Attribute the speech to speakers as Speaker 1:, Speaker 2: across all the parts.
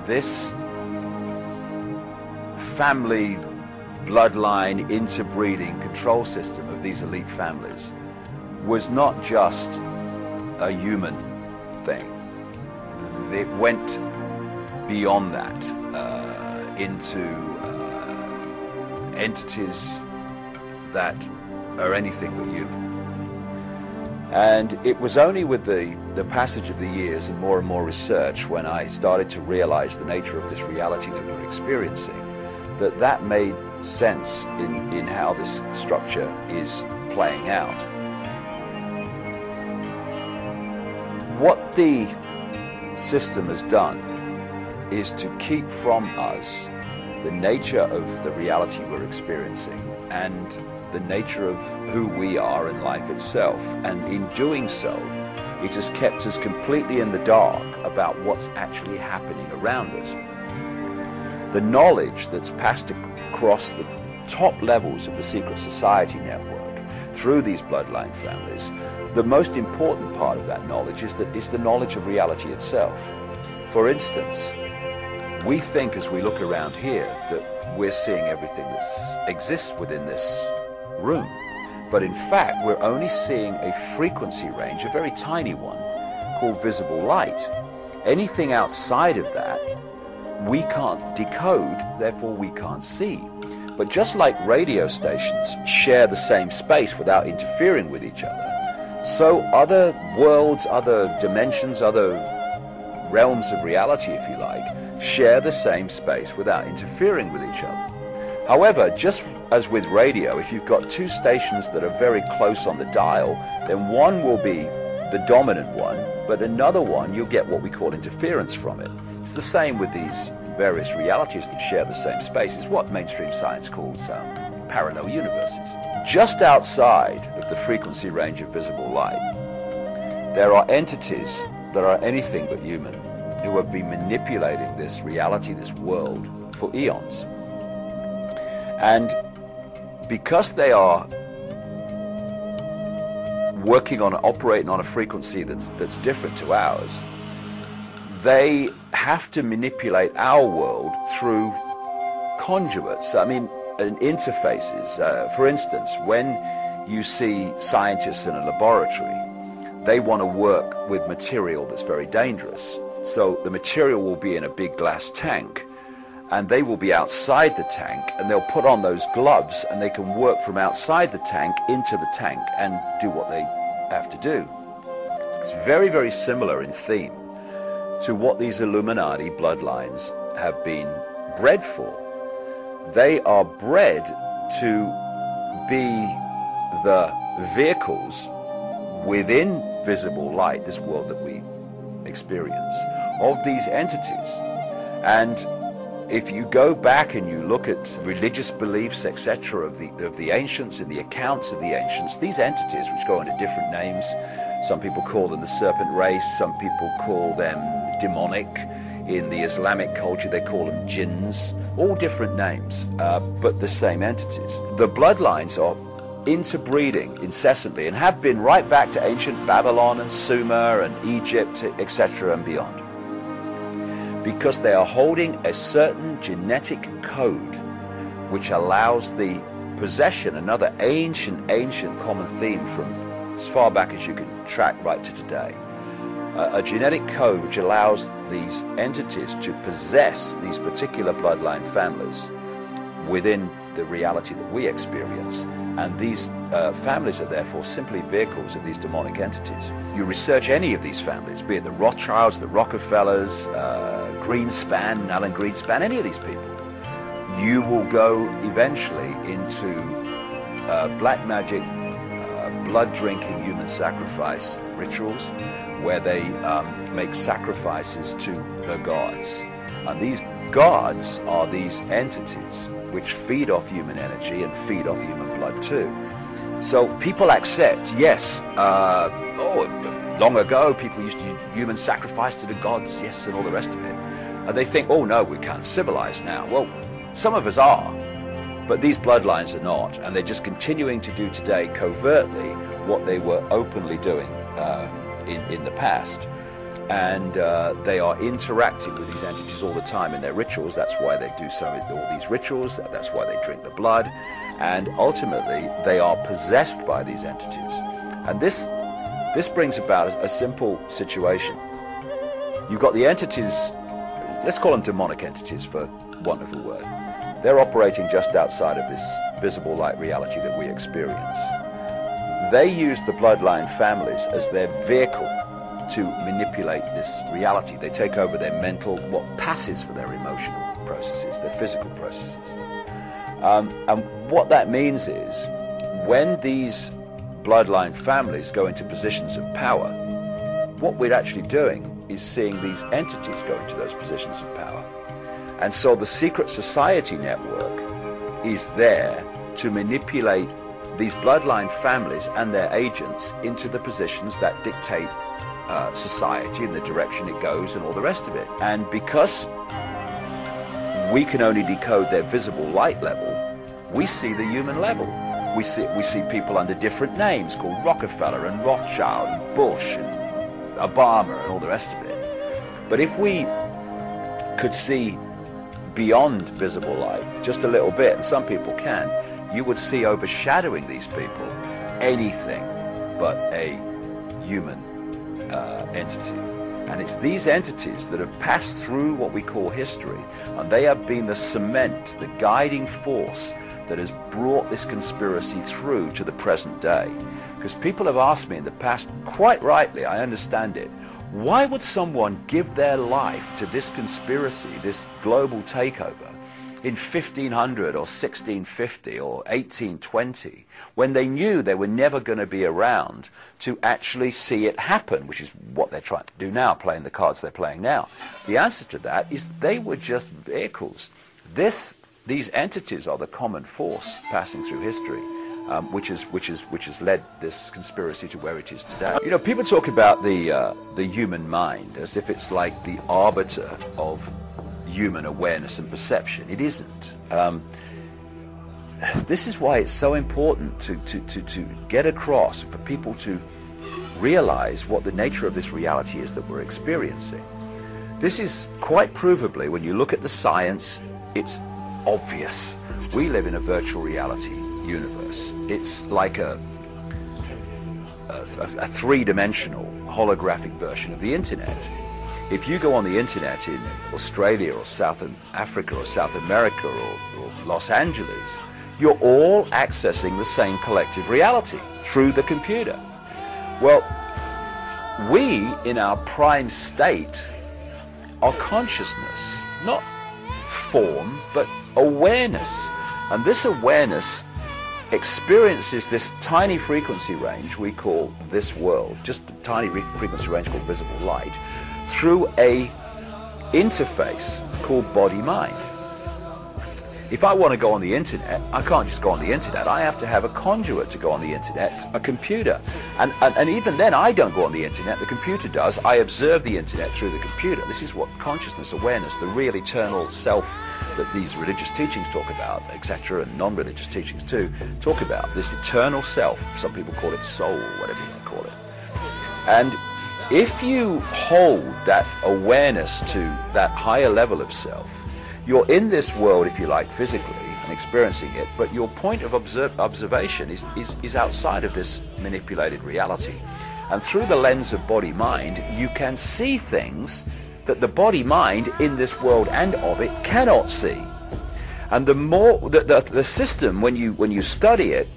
Speaker 1: this family bloodline interbreeding control system of these elite families was not just a human thing. It went beyond that into entities that are anything but human. And it was only with the passage of the years and more research when I started to realize the nature of this reality that we're experiencing, that made sense in how this structure is playing out. What the system has done is to keep from us the nature of the reality we're experiencing and the nature of who we are in life itself. And in doing so, it has kept us completely in the dark about what's actually happening around us. The knowledge that's passed across the top levels of the secret society network through these bloodline families, the most important part of that knowledge is the knowledge of reality itself. For instance, we think as we look around here that we're seeing everything that exists within this room. But in fact, we're only seeing a frequency range, a very tiny one, called visible light. Anything outside of that, we can't decode, therefore we can't see. But just like radio stations share the same space without interfering with each other, so other worlds, other dimensions, other realms of reality, if you like, share the same space without interfering with each other. However, just as with radio, if you've got two stations that are very close on the dial, then one will be the dominant one, but another one you'll get what we call interference from it. It's the same with these various realities that share the same space. It's what mainstream science calls parallel universes. Just outside of the frequency range of visible light, there are entities that are anything but human who have been manipulating this reality, this world, for eons. And because they are working on, operating on a frequency that's different to ours, they have to manipulate our world through conduits, and interfaces. For instance, when you see scientists in a laboratory, they want to work with material that's very dangerous. So the material will be in a big glass tank, and they will be outside the tank, and they'll put on those gloves, and they can work from outside the tank into the tank and do what they have to do. It's very, very similar in theme to what these Illuminati bloodlines have been bred for. They are bred to be the vehicles within visible light, this world that we experience, of these entities. And if you go back and you look at religious beliefs, etc., of the ancients and the accounts of the ancients, these entities, which go under different names, some people call them the serpent race, some people call them demonic. In the Islamic culture, they call them jinns, all different names, but the same entities. The bloodlines are interbreeding incessantly and have been right back to ancient Babylon and Sumer and Egypt, etc., and beyond, because they are holding a certain genetic code which allows the possession, another ancient common theme from as far back as you can track right to today, a genetic code which allows these entities to possess these particular bloodline families within the reality that we experience. And these families are therefore simply vehicles of these demonic entities. You research any of these families, be it the Rothschilds, the Rockefellers, Greenspan, Alan Greenspan, any of these people, you will go eventually into black magic, blood-drinking human sacrifice rituals where they make sacrifices to the gods. And these gods are these entities which feed off human energy and feed off human blood too. So people accept, yes, long ago people used to use human sacrifice to the gods, yes, and all the rest of it. And they think, oh no, we're kind of civilized now. Well, some of us are, but these bloodlines are not, and they're just continuing to do today covertly what they were openly doing in the past. and they are interacting with these entities all the time in their rituals. That's why they do all these rituals. That's why they drink the blood, and ultimately they are possessed by these entities. And this brings about a simple situation. You've got the entities, let's call them demonic entities for want of a word. They're operating just outside of this visible light reality that we experience. They use the bloodline families as their vehicle to manipulate this reality. They take over their mental, what passes for their emotional processes, their physical processes. And what that means is, when these bloodline families go into positions of power, what we're actually doing is seeing these entities go into those positions of power. And so the secret society network is there to manipulate these bloodline families and their agents into the positions that dictate society and the direction it goes and all the rest of it. And because we can only decode their visible light level, we see the human level. We see people under different names called Rockefeller and Rothschild and Bush and Obama and all the rest of it. But if we could see beyond visible light just a little bit, and some people can, you would see overshadowing these people anything but a human entity. And it's these entities that have passed through what we call history, and they have been the cement, the guiding force that has brought this conspiracy through to the present day. Because people have asked me in the past, quite rightly, I understand it, why would someone give their life to this conspiracy, this global takeover, in 1500 or 1650 or 1820, when they knew they were never going to be around to actually see it happen, which is what they're trying to do now, playing the cards they're playing now? The answer to that is they were just vehicles. These entities are the common force passing through history, which has led this conspiracy to where it is today. You know, people talk about the human mind as if it's like the arbiter of human awareness and perception. It isn't. This is why it's so important to get across, for people to realize what the nature of this reality is that we're experiencing. This is quite provably, when you look at the science, it's obvious. We live in a virtual reality universe. It's like a three-dimensional holographic version of the internet. If you go on the internet in Australia or South Africa or South America or Los Angeles, you're all accessing the same collective reality through the computer. Well, we, in our prime state, are consciousness, not form, but awareness. And this awareness experiences this tiny frequency range we call this world, just a tiny frequency range called visible light, through a interface called body-mind. If I want to go on the internet, I can't just go on the internet. I have to have a conduit to go on the internet, a computer. And even then, I don't go on the internet, the computer does. I observe the internet through the computer. This is what consciousness, awareness, the real eternal self that these religious teachings talk about, etc., and non-religious teachings too, talk about. This eternal self, some people call it soul, whatever you want to call it. And if you hold that awareness to that higher level of self, you're in this world, if you like, physically and experiencing it, but your point of observation is outside of this manipulated reality. And through the lens of body-mind, you can see things that the body-mind in this world and of it cannot see. And the more the system, when you study it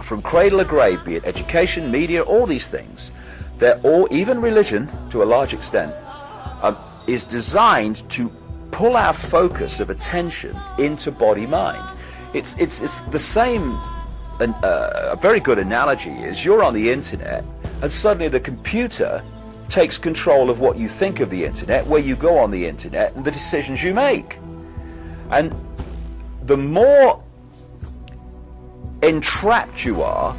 Speaker 1: from cradle to grave, be it education, media, all these things, they're all, even religion to a large extent, is designed to pull our focus of attention into body-mind. It's the same. A very good analogy is you're on the internet and suddenly the computer takes control of what you think of the internet, where you go on the internet, and the decisions you make. And the more entrapped you are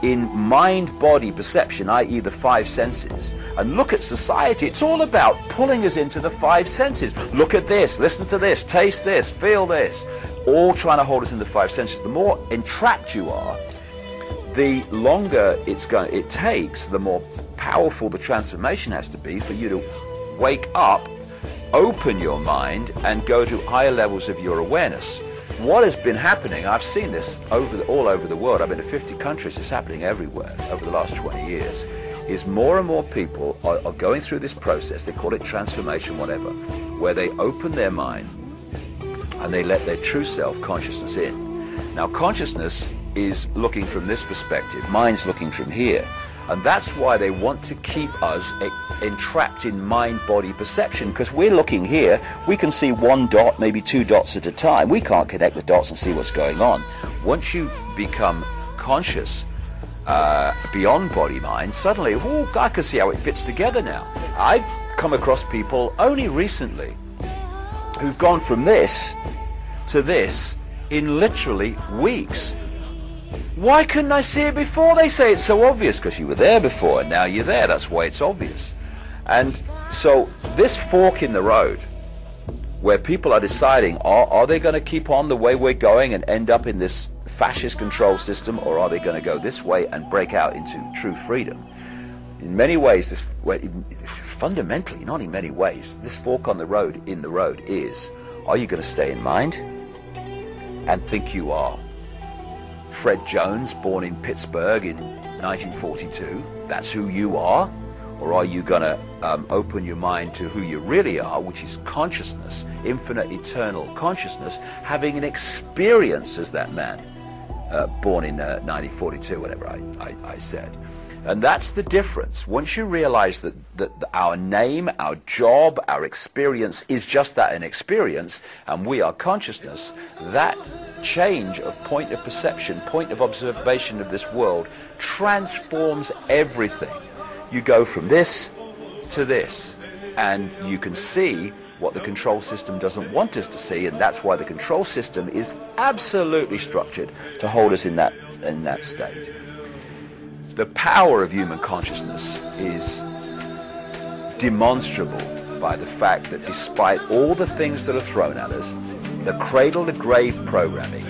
Speaker 1: in mind-body perception, i.e. the five senses, and look at society, it's all about pulling us into the five senses. Look at this, listen to this, taste this, feel this, all trying to hold us in the five senses. The more entrapped you are, the longer it takes, the more powerful the transformation has to be for you to wake up, open your mind, and go to higher levels of your awareness. What has been happening, I've seen this all over the world, I've been to 50 countries, it's happening everywhere over the last 20 years, is more and more people are going through this process, they call it transformation, whatever, where they open their mind and they let their true self consciousness in. Now consciousness is looking from this perspective, mind's looking from here. And that's why they want to keep us entrapped in mind-body perception, because we're looking here, we can see one dot, maybe two dots at a time. We can't connect the dots and see what's going on. Once you become conscious beyond body-mind, suddenly, oh, I can see how it fits together now. I've come across people only recently who've gone from this to this in literally weeks. Why couldn't I see it before? They say it's so obvious because you were there before and now you're there. That's why it's obvious. And so this fork in the road where people are deciding, are they going to keep on the way we're going and end up in this fascist control system, or are they going to go this way and break out into true freedom? In many ways, fundamentally, not in many ways, this fork in the road is, are you going to stay in mind and think you are Fred Jones, born in Pittsburgh in 1942, that's who you are? Or are you going to open your mind to who you really are, which is consciousness, infinite, eternal consciousness, having an experience as that man born in 1942, whatever I said. And that's the difference. Once you realize that our name, our job, our experience is just that, an experience, and we are consciousness, that change of point of perception, point of observation of this world transforms everything. You go from this to this, and you can see what the control system doesn't want us to see, and that's why the control system is absolutely structured to hold us in that state. The power of human consciousness is demonstrable by the fact that despite all the things that are thrown at us, the cradle-to-grave programming,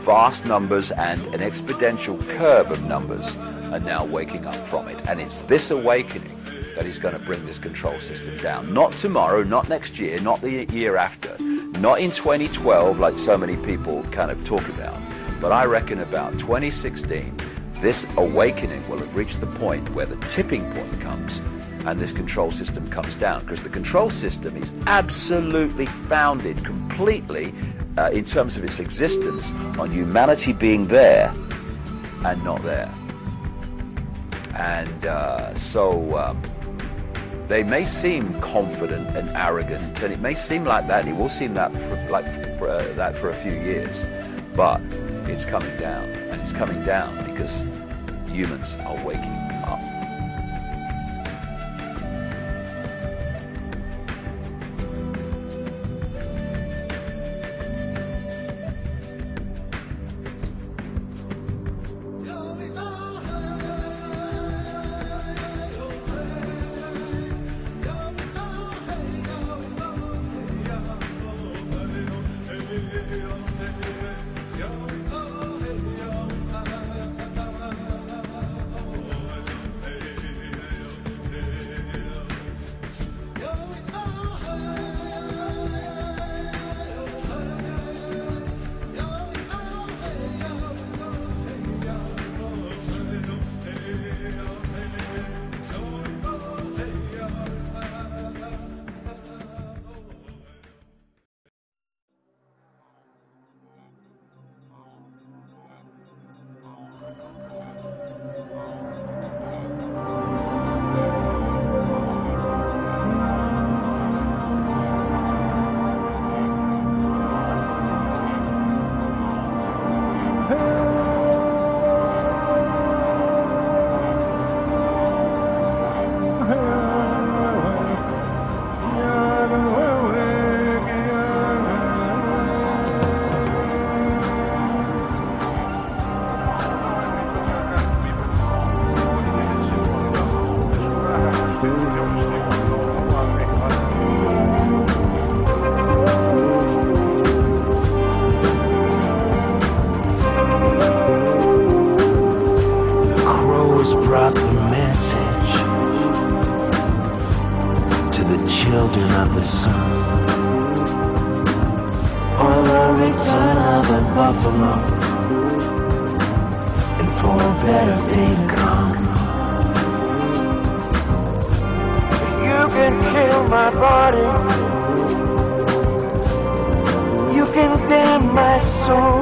Speaker 1: vast numbers and an exponential curve of numbers are now waking up from it. And it's this awakening that is going to bring this control system down. Not tomorrow, not next year, not the year after, not in 2012 like so many people kind of talk about, but I reckon about 2016, this awakening will have reached the point where the tipping point comes and this control system comes down, because the control system is absolutely founded completely in terms of its existence on humanity being there and not there. And so they may seem confident and arrogant, and it may seem like that, it will seem that for a few years, but it's coming down, and it's coming down because humans are waking up.
Speaker 2: return of the buffalo, and for a better day to come. You can kill my body, you can damn my soul,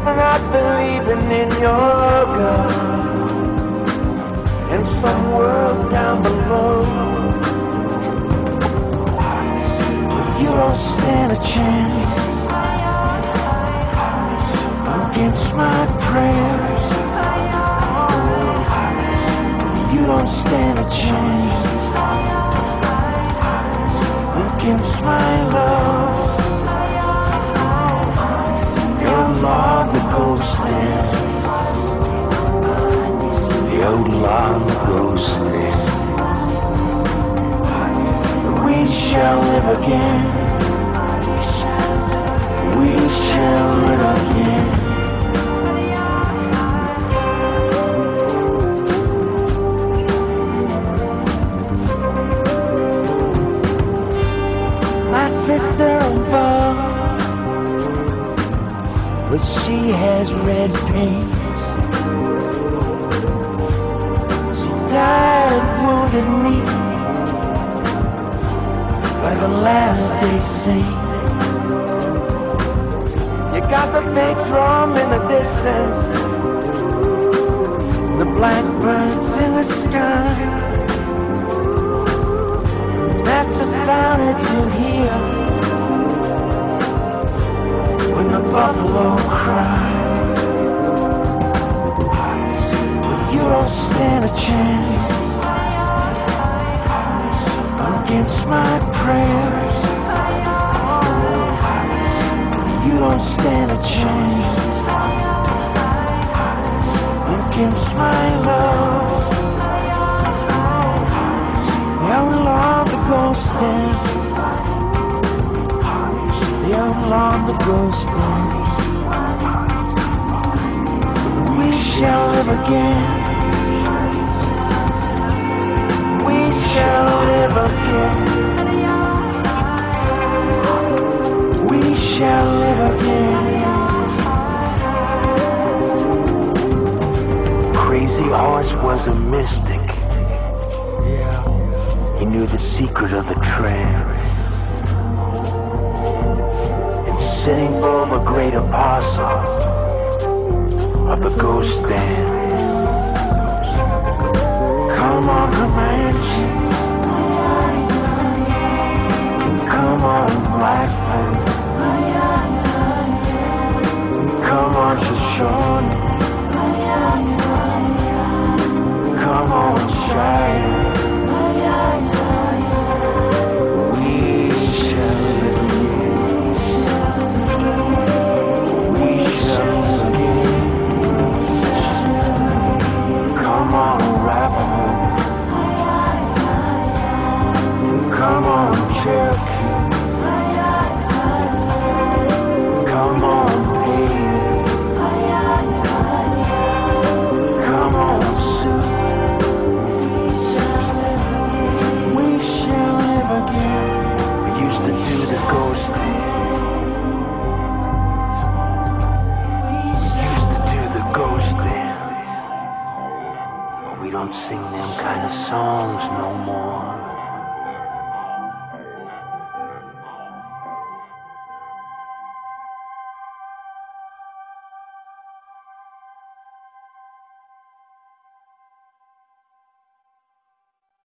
Speaker 2: not believing in your God, in some world down below. You don't stand a chance against my prayers. You don't stand a chance against my love. Your law, the ghost dance. The old law, the ghost dance. We shall live again. We shall live again. My sister involved, but she has red paint. She died of wounded knee, like a Latter-day Saint. You got the big drum in the distance, the blackbirds in the sky. That's the sound that you hear when the buffalo cry. But you don't stand a chance against my prayers. You don't stand a chance against my love. The outlaw, the ghost dance. The outlaw, the ghost dance. We shall live again. We shall live again. We shall live again. Crazy Horse was a mystic. He knew the secret of the trance. And Sitting Bull, the great apostle of the ghost dance. Come on, Comanche.